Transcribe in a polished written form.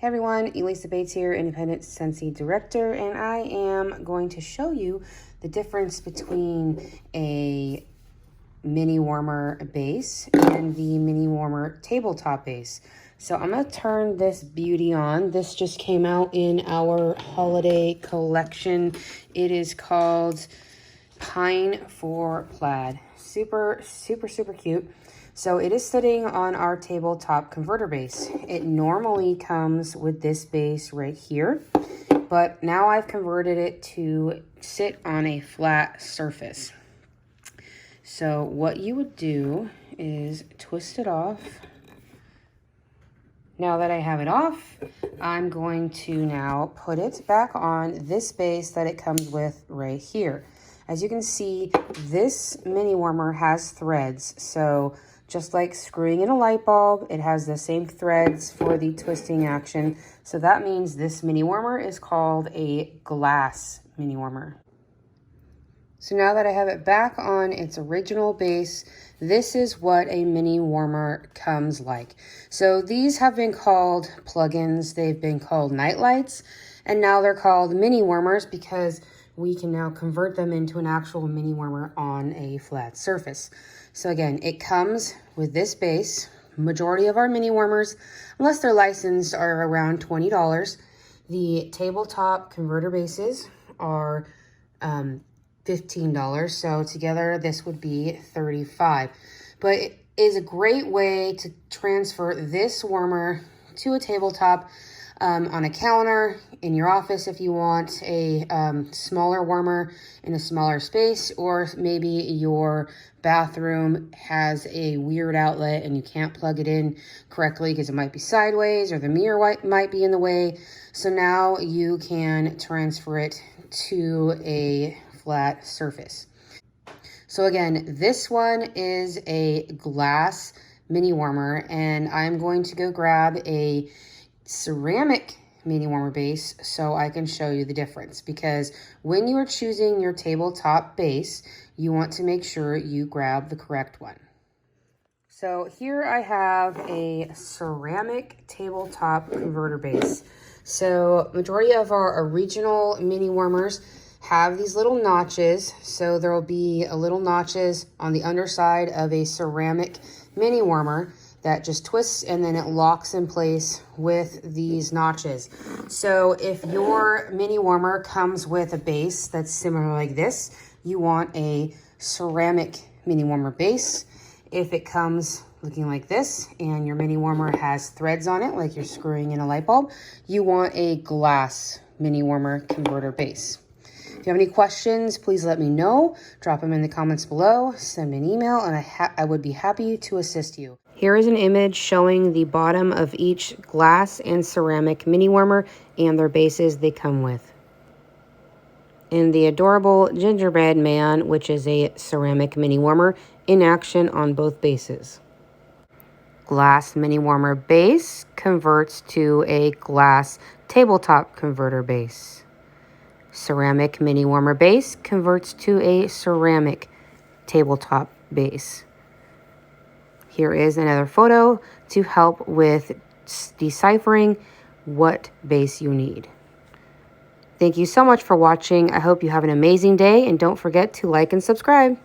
Hey everyone, Elisa Bates here, independent Scentsy director, and I am going to show you the difference between a mini warmer base and the mini warmer tabletop base. So I'm going to turn this beauty on. This just came out in our holiday collection. It is called Pine for Plaid. Super cute. So it is sitting on our tabletop converter base. It normally comes with this base right here, but now I've converted it to sit on a flat surface. So what you would do is twist it off. Now that I have it off, I'm going to now put it back on this base that it comes with right here. As you can see, this mini warmer has threads, so just like screwing in a light bulb, it has the same threads for the twisting action. So that means this mini warmer is called a glass mini warmer. So now that I have it back on its original base, this is what a mini warmer comes like. So these have been called plugins, they've been called night lights, and now they're called mini warmers because we can now convert them into an actual mini warmer on a flat surface. So again, it comes with this base. Majority of our mini warmers, unless they're licensed, are around $20. The tabletop converter bases are $15. So together this would be $35. But it is a great way to transfer this warmer to a tabletop on a counter, in your office if you want a smaller warmer in a smaller space, or maybe your bathroom has a weird outlet and you can't plug it in correctly because it might be sideways or the mirror might be in the way. So now you can transfer it to a flat surface. So again, this one is a glass mini warmer, and I'm going to go grab a ceramic mini warmer base so I can show you the difference, because when you are choosing your tabletop base, you want to make sure you grab the correct one. So here I have a ceramic tabletop converter base. So majority of our original mini warmers have these little notches. So there will be a little notches on the underside of a ceramic mini warmer that just twists and then it locks in place with these notches. So if your mini warmer comes with a base that's similar like this, you want a ceramic mini warmer base. If it comes looking like this and your mini warmer has threads on it, like you're screwing in a light bulb, you want a glass mini warmer converter base. If you have any questions, please let me know. Drop them in the comments below, send me an email, and I would be happy to assist you. Here is an image showing the bottom of each glass and ceramic mini warmer and their bases they come with. And the adorable gingerbread man, which is a ceramic mini warmer, in action on both bases. Glass mini warmer base converts to a glass tabletop converter base. Ceramic mini warmer base converts to a ceramic tabletop base. Here is another photo to help with deciphering what base you need. Thank you so much for watching. I hope you have an amazing day, and don't forget to like and subscribe.